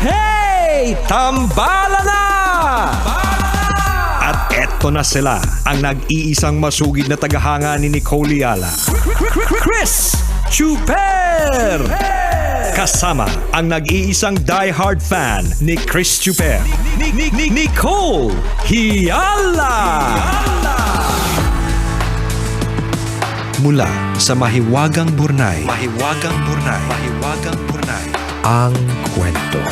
Hey! Tambala na! At eto na sila, ang nag-iisang masugid na tagahanga ni Nicole Yala. Chris Chuper! Kasama ang nag-iisang die-hard fan ni Chris Chuper. Nicole Yala! Mula sa Mahiwagang Burnay. Ang kwento.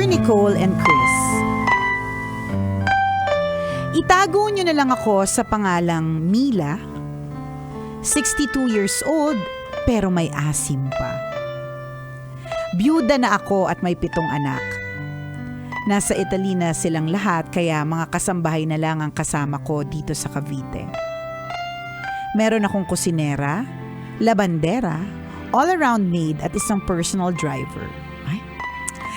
Nicole and Chris. Itago nyo na lang ako sa pangalang Mila, 62 years old pero may asim pa. Byuda na ako at may 7 anak. Nasa Italy na silang lahat kaya mga kasambahay na lang ang kasama ko dito sa Cavite. Meron akong kusinera, labandera, all-around maid at isang personal driver.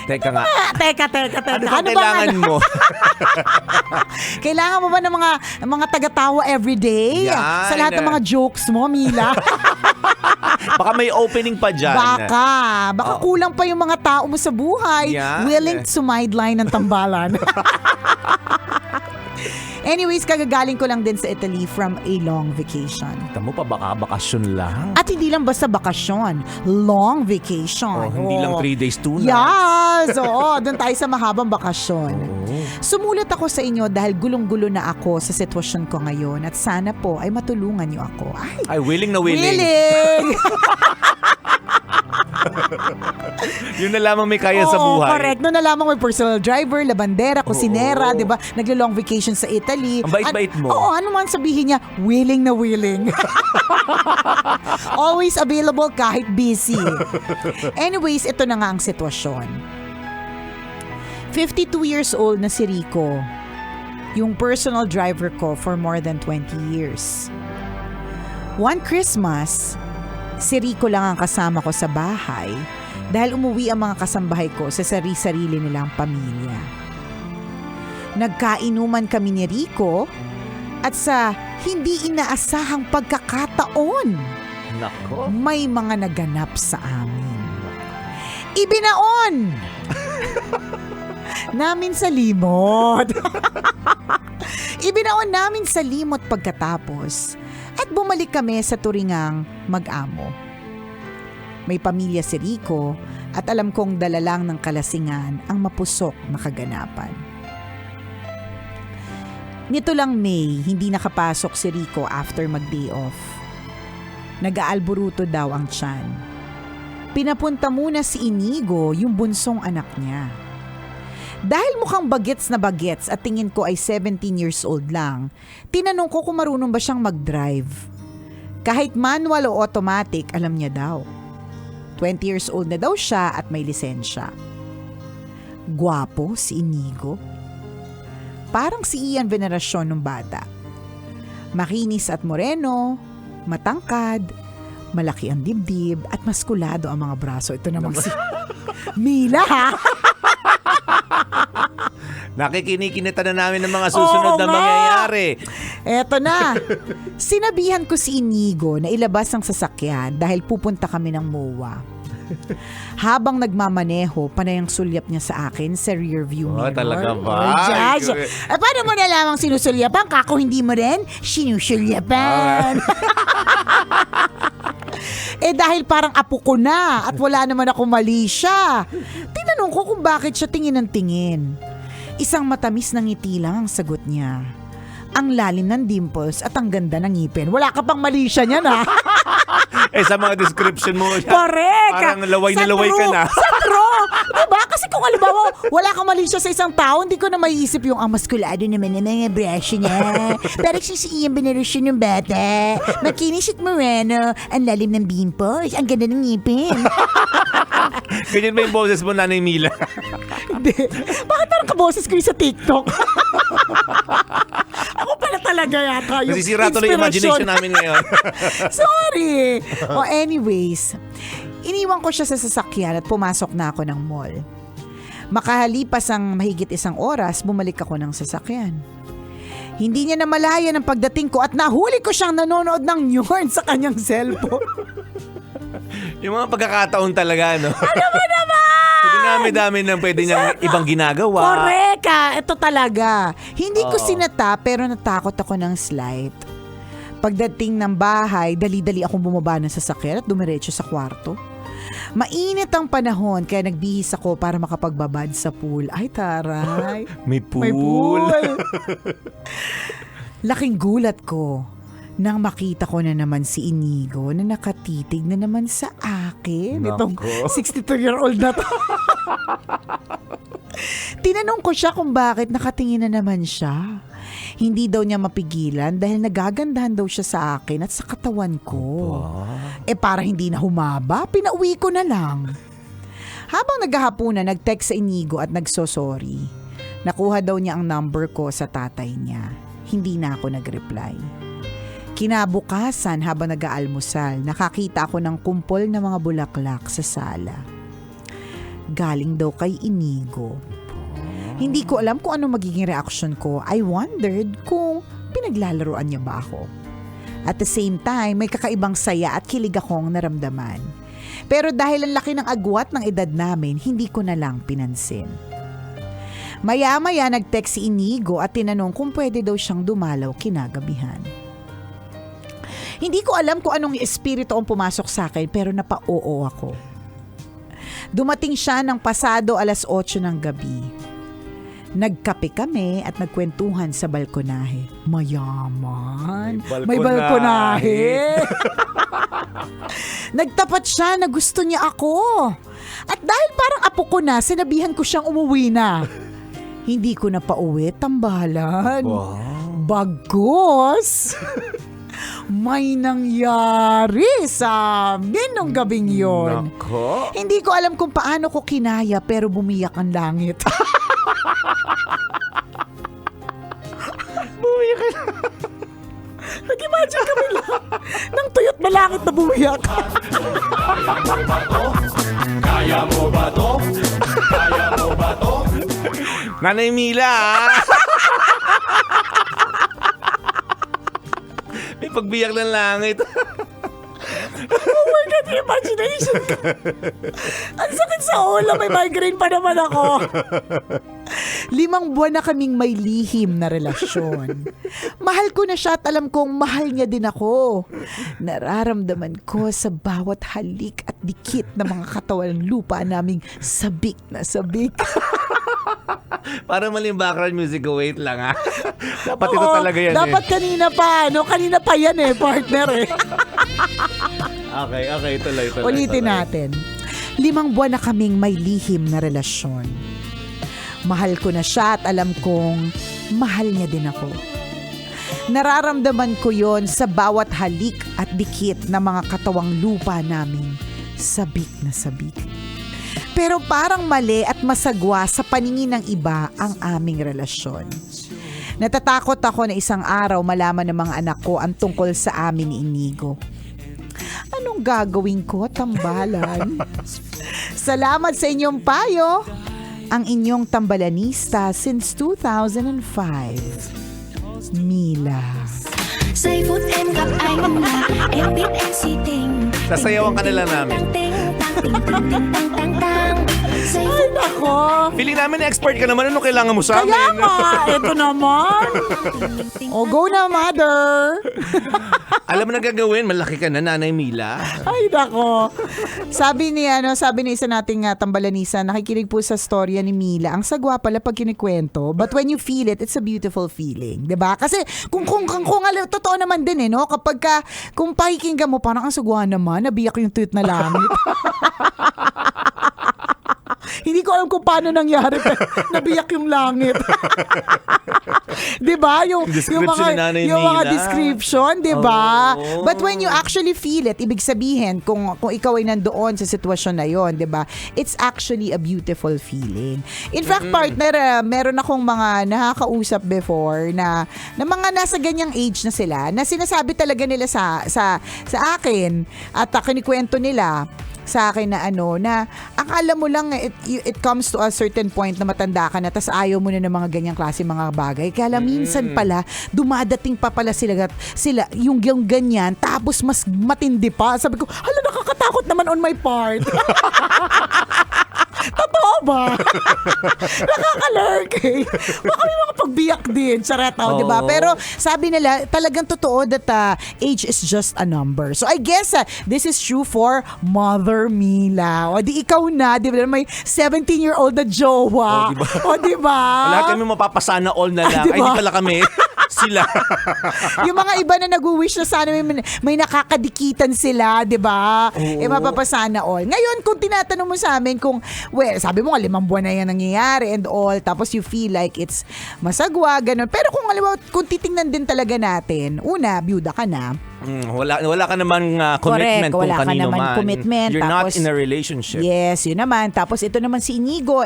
Teka nga. Teka. Ano ba kailangan mo? Kailangan mo ba ng mga taga-tawa everyday? Yan. Sa lahat ng mga jokes mo, Mila? Baka may opening pa dyan. Baka kulang pa yung mga tao mo sa buhay. Yan. Willing to sideline ng tambalan. Anyways, kagagaling ko lang din sa Italy from a long vacation. Tamo pa baka bakasyon lang. At hindi lang basta bakasyon, long vacation. Hindi lang 3 days, 2 nights. Yes! Oo, doon tayo sa mahabang bakasyon. Oo. Sumulat ako sa inyo dahil gulong-gulo na ako sa sitwasyon ko ngayon at sana po ay matulungan niyo ako. Ay, willing na willing. Willing! Yun na lamang may kaya sa buhay. Correct. Noon na lamang may personal driver, labandera, kusinera, di ba? Naglo-long vacation sa Italy. Ang bait-bait mo. Oo, ano man sabihin niya, willing na willing. Always available kahit busy. Anyways, ito na nga ang sitwasyon. 52 years old na si Rico, yung personal driver ko for more than 20 years. One Christmas, si Rico lang ang kasama ko sa bahay dahil umuwi ang mga kasambahay ko sa sarili-sarili nilang pamilya. Nagkainuman kami ni Rico at sa hindi inaasahang pagkakataon, Nako. may mga naganap sa amin. Ibinaon namin sa limot. Ibinaon namin sa limot pagkatapos at bumalik kami sa turingang mag-amo. May pamilya si Rico at alam kong dala lang ng kalasingan ang mapusok na kaganapan. Nito lang May, hindi nakapasok si Rico after mag-day off. Nag-aalburuto daw ang tiyan. Pinapunta muna si Inigo, yung bunsong anak niya. Dahil mukhang bagets na bagets at tingin ko ay 17 years old lang, tinanong ko kung marunong ba siyang mag-drive. Kahit manual o automatic, alam niya daw. 20 years old na daw siya at may lisensya. Gwapo si Inigo. Parang si Ian Veneracion nung bata. Makinis at moreno, matangkad, malaki ang dibdib at maskulado ang mga braso. Ito namang si Mila, ha? Nakikinikinita na namin ng mga susunod na mangyayari. Eto na. Sinabihan ko si Inigo na ilabas ang sasakyan dahil pupunta kami ng MOA. Habang nagmamaneho, panay ang sulyap niya sa akin sa rear view mirror. Talaga ba? Paano mo na lamang sinusulyapan? Kako hindi mo rin sinusulyapan. Dahil parang apo ko na at wala naman ako mali siya. Tinanong ko kung bakit siya tingin ng tingin. Isang matamis na ngiti lang ang sagot niya. Ang lalim ng dimples at ang ganda ng ngipin. Wala ka pang mali siya niyan, ha? Sa mga description mo, Correct! parang laway na laway ka na. Sa true! Diba? Kasi kung halimbawa, wala kang mali siya sa isang tao, hindi ko na maiisip yung maskulado naman ng mga brush niya. Pero si Ian Veneracion yung bata. Makinis at moreno, ang lalim ng dimples, ang ganda ng ngipin. Ganyan ba yung boses mo, Nanay Mila? Hindi. Bakit parang kaboses ko yung sa TikTok? Ako pala talaga yata yung Nasisira tuloy yung imagination namin ngayon. Sorry. Anyways, iniwan ko siya sa sasakyan at pumasok na ako ng mall. Makahalipas ang mahigit 1 oras, bumalik ako ng sasakyan. Hindi niya namalayan ang pagdating ko at nahuli ko siyang nanonood ng porn sa kanyang cellphone. Yung mga pagkakataon talaga, no? Ano ba naman? Dami-dami nang pwede niyang ibang ginagawa. Correct ah. Ito talaga. Hindi ko sinata pero natakot ako ng slight. Pagdating ng bahay, dali-dali akong bumaba ng sasakyan at dumiretso sa kwarto. Mainit ang panahon kaya nagbihis ako para makapagbabad sa pool. Ay taray. May pool. May pool. Laking gulat ko nang makita ko na naman si Inigo na nakatitig na naman sa akin. Itong 62-year-old na to. Tinanong ko siya kung bakit nakatingin na naman siya. Hindi daw niya mapigilan dahil nagagandahan daw siya sa akin at sa katawan ko. Para hindi na humaba, pinauwi ko na lang. Habang naghahapunan, nag-text sa Inigo at nagsosorry. Nakuha daw niya ang number ko sa tatay niya. Hindi na ako nag-reply. Kinabukasan habang nag-aalmusal, nakakita ako ng kumpol na mga bulaklak sa sala. Galing daw kay Inigo. Hindi ko alam kung ano magiging reaksyon ko. I wondered kung pinaglalaroan niya ba ako. At the same time, may kakaibang saya at kilig akong naramdaman. Pero dahil ang laki ng agwat ng edad namin, hindi ko na lang pinansin. Maya-maya nag-text si Inigo at tinanong kung pwede daw siyang dumalaw kinagabihan. Hindi ko alam kung anong espiritu ang pumasok sa akin pero napa-oo ako. Dumating siya ng pasado 8:00 ng gabi. Nagkape kami at nagkwentuhan sa balkonahe. Mayaman. May balkonahe. Nagtapat siya na gusto niya ako. At dahil parang apo ko na, sinabihan ko siyang umuwi na. Hindi ko na pauwi, tambalan. Bagos. May nangyari sa amin nung gabing yon. Nako. Hindi ko alam kung paano ko kinaya pero bumiyak ang langit. Bumiyak ka na. Nag-imagine kami lang ng tuyot na langit na bumiyak. Kaya mo ba to? Kaya mo ba to? Nanay Mila, may pagbiyak ng langit. Oh my God, imagination ko. Ang sakit sa ulo, may migraine pa naman ako. 5 buwan na kaming may lihim na relasyon. Mahal ko na siya at alam kong mahal niya din ako. Nararamdaman ko sa bawat halik at dikit na mga katawan ng lupa naming sabik na sabik. Para maling background music ko, wait lang ha. Dapat ito talaga yan dapat kanina pa, kanina pa yan partner Okay, tuloy. Ulitin natin. 5 buwan na kaming may lihim na relasyon. Mahal ko na siya at alam kong mahal niya din ako. Nararamdaman ko yon sa bawat halik at dikit na mga katawang lupa namin. Sabik na sabik. Pero parang mali at masagwa sa paningin ng iba ang aming relasyon. Natatakot ako na isang araw malaman ng mga anak ko ang tungkol sa amin ni Inigo. Anong gagawin ko, tambalan? Salamat sa inyong payo. Ang inyong tambalanista since 2005. Mila. Giây phút em gặp anh là em biết em si tình. Sasayawan ka nila namin. Ay, nako. Feeling namin expert ka naman. Ano kailangan mo sa amin? Kaya nga, ito naman. O, go na, mother. Alam mo na gagawin. Malaki ka na, Nanay Mila. Ay, nako. Sabi ni isa nating tambalanisa, nakikinig po sa storya ni Mila. Ang sagwa pala pag kinikwento. But when you feel it, it's a beautiful feeling. 'Di ba? Kasi kung totoo naman din no? Kapag kung pakikinggan mo, parang ang sagwa naman, nabiyak yung tweet na langit. Hindi ko alam kung paano nangyari, pero nabiyak yung langit. 'Di ba? Yung Description ni Nanay yung mga Mila. description, 'di ba? Oo. But when you actually feel it, ibig sabihin kung ikaw ay nandoon sa sitwasyon na 'yon, 'di ba? It's actually a beautiful feeling. In fact, partner, meron akong mga nakakausap before na mga nasa ganyang age na sila, na sinasabi talaga nila sa akin at kinikwento nila sa akin na na akala mo lang it comes to a certain point na matanda ka na tas ayaw mo na ng mga ganyang klase mga bagay. Kaya minsan pala dumadating pa pala sila yung ganyan tapos mas matindi pa. Sabi ko, hala, nakakatakot naman on my part. Totoo ba? Nakakalurk eh. Baka may mga pagbiyak din. Charetaw, di ba? Pero sabi nila, talagang totoo that age is just a number. So I guess this is true for Mother Mila. O di ikaw na, di ba? May 17-year-old na jowa. O di ba? Lahat kami mapapasana all na lang. Diba? Ay, hindi pala kami. Sila. Yung mga iba na nag-wish na sana may nakakadikitan sila, di ba? Mapapasana all. Ngayon, kung tinatanong mo sa amin kung, sabi mo nga, 5 buwan na yan nangyayari and all, tapos you feel like it's masagwa, ganun. Pero kung titingnan din talaga natin, una, byuda ka na. Wala ka naman commitment kung wala ka kanino naman man. commitment. You're Tapos, not in a relationship. Yes, yun naman. Tapos ito naman si Inigo,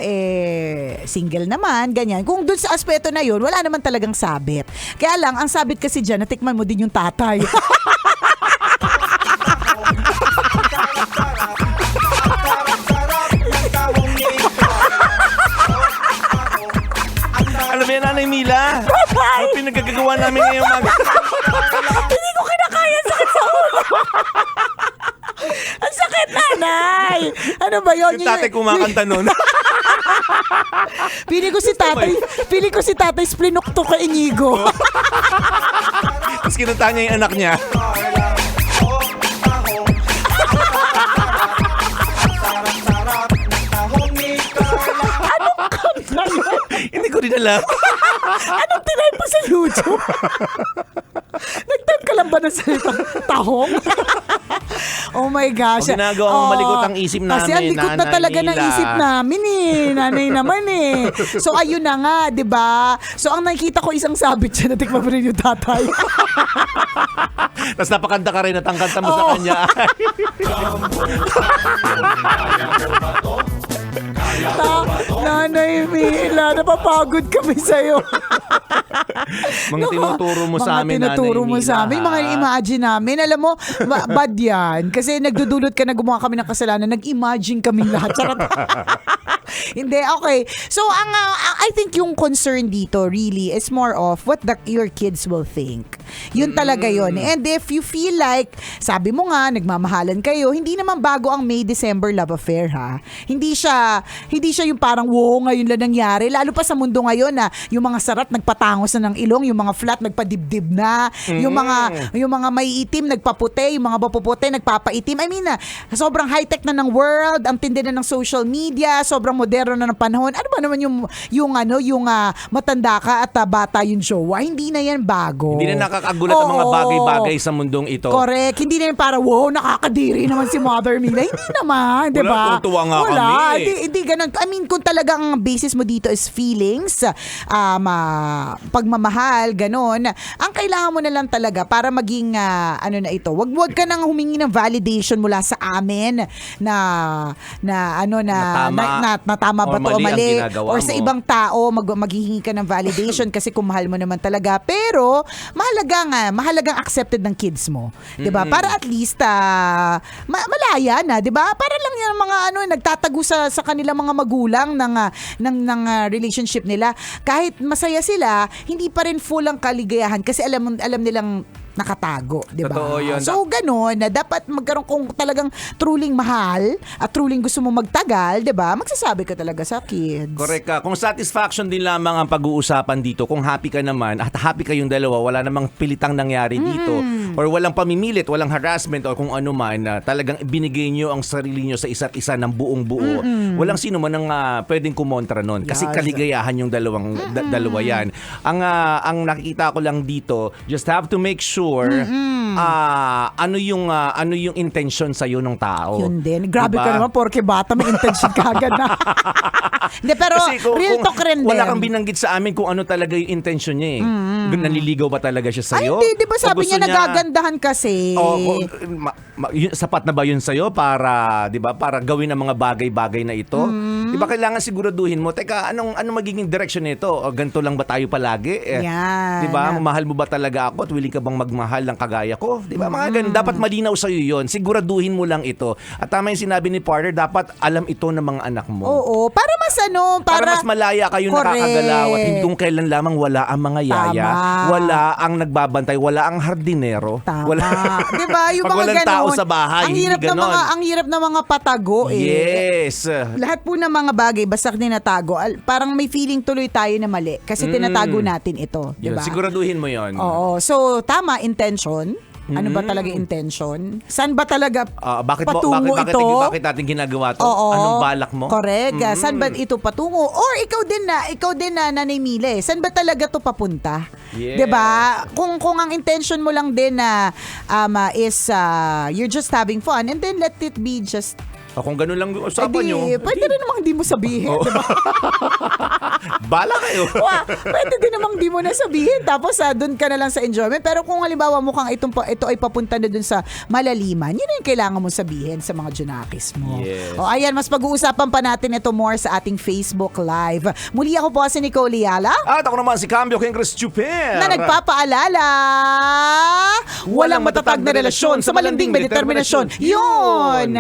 single naman, ganyan. Kung dun sa aspeto na yun, wala naman talagang sabit. Kaya lang, ang sabit kasi dyan, natikman mo din yung tatay. Alam mo yan, Nanay Mila? Ano pinagagagawa namin ngayong Hindi ko kinakaya, sakit sa ulo. Ang sakit, nanay. Ano ba yun? Yung tatay kumakanta nun. Pili ko si tatay splinokto kay Inigo. Tapos kinanta niya yung anak niya. Hindi ko rin alam. Anong tinayin mo sa YouTube? Nag-type ka lang ba ng salitang tahong? Oh my gosh. O ginagawa mong malikot ang isip namin, Kasi ang likot na Nanay talaga ng Mila. isip namin Nanay naman So ayun na nga, di ba? So ang nakikita ko isang sabit siya na tikman mo rin yung tatay. Tapos napakanta ka rin at ang kanta mo sa Oo. kanya. Nanay Mila, napapagod kami sa'yo. Mga tinuturo mo sa amin, Mga tinuturo Nanay mo Mila, sa amin, mga ha? imagine namin. Alam mo, bad yan. Kasi nagdudulot ka na gumawa kami ng kasalanan. Nag-imagine kami lahat. Charot. Hindi, okay. So, I think yung concern dito really is more of what your kids will think. Yun talaga yun. And if you feel like, sabi mo nga, nagmamahalan kayo, hindi naman bago ang May-December love affair, ha? Hindi siya yung parang, wow, ngayon lang nangyari. Lalo pa sa mundo ngayon na yung mga sarat nagpatangos na ng ilong, yung mga flat nagpadibdib na, yung mga maiitim nagpaputi, yung mga papuputi nagpapaitim. I mean, sobrang high-tech na ng world, ang tindi na ng social media, sobrang moderno na ng panahon. Ano ba naman yung matanda ka at bata yung jowa? Hindi na yan bago. Hindi na nakakagulat ang mga Oo. bagay-bagay sa mundong ito. Correct. Hindi na yan para, wow, nakakadiri naman si Mother Mila. Hindi naman, di ba? Wala, tuwa nga Wala. kami. Hindi ganun. I mean, kung talagang basis mo dito is feelings, pagmamahal, ganun, ang kailangan mo na lang talaga para maging, wag ka nang humingi ng validation mula sa amin na tama ba to o mali ang mali, ginagawa or sa mo. ibang tao maghihingi ka ng validation kasi kung mahal mo naman talaga. Pero mahalagang accepted ng kids mo, 'di ba? Para at least malaya na, 'di ba? Para lang yan mga nagtatago sa kanilang mga magulang ng relationship nila. Kahit masaya sila, hindi pa rin full ang kaligayahan kasi alam nilang nakatago, 'di ba? Totoo yun. So ganoon na dapat magkaroon kung talagang truling mahal at truling gusto mo magtagal, 'di ba? Magsasabi ka talaga sa kids. Correct ka. Kung satisfaction din lamang ang pag-uusapan dito, kung happy ka naman at happy kayong dalawa, wala namang pilitang nangyari dito or walang pamimilit, walang harassment or kung ano man, talagang binigay nyo ang sarili nyo sa isa't isa ng buong buo. Walang sino man ang pwedeng kumontra nun kasi Yes. kaligayahan yung dalawa yan. Ang nakikita ko lang dito, just have to make sure sure ano yung intention sa ng tao. Yun din. Grabe Diba? ka naman, porke bata, may intention ka agad na. Hindi, pero Kasi real talk rin din. wala kang binanggit sa amin kung ano talaga yung intention niya eh. Nanliligaw ba talaga siya Ay, sa'yo? hindi. Di ba O sabi gusto niya nagagandahan kasi? Sapat na ba yun sa'yo para, di ba, para gawin ang mga bagay-bagay na ito? Di ba kailangan siguraduhin mo, teka, anong magiging direction nito? O ganito lang ba tayo palagi? Yan. Di ba? Mahal mo ba talaga ako at willing ka bang magmahal ng kagaya ko? Di ba? Mga ganun. Dapat malinaw sa'yo yun. Siguraduhin mo lang ito. At tama yung sinabi ni partner, dapat alam ito ng mga anak mo. Oo. Para mas Para mas malaya kayo Correct. nakakagalaw at hindi kung kailan lamang wala ang mga yaya, Tama. wala ang nagbabantay, wala ang hardinero. Tama. Wala. Di ba? Yung Pag mga walang ganon. tao sa bahay, ang hindi hirap ganon. ang hirap ng mga patago eh. Yes. Lahat po ng mga bagay basta tinatago, parang may feeling tuloy tayo na mali kasi tinatago natin ito, 'di Yun, ba? siguraduhin mo 'yon. Oo. So tama, intention. Ano ba talaga intention? Saan ba talaga patungo ito? Bakit natin ginagawa to? Oo. Anong balak mo? Correct. Saan ba ito patungo? Or ikaw din na Nanay Mile, saan ba talaga to papunta? Yes. 'Di ba? Kung ang intention mo lang din na is you're just having fun, and then let it be just Kung ganun lang yung usapan nyo, pwede rin namang di mo sabihin, Oo. diba? bala kayo. Pwede din namang di mo na sabihin. Tapos doon ka na lang sa enjoyment. Pero kung halimbawa mukhang ito ay papunta na doon sa malaliman, yun yung kailangan mong sabihin sa mga junakis mo. Yes. O ayan, mas pag-uusapan pa natin ito more sa ating Facebook Live. Muli ako po si Nicole Liala. At ako naman si Cambio King Chris Chuper. Na nagpapaalala, walang matatag na relasyon sa malanding may determinasyon. Yun!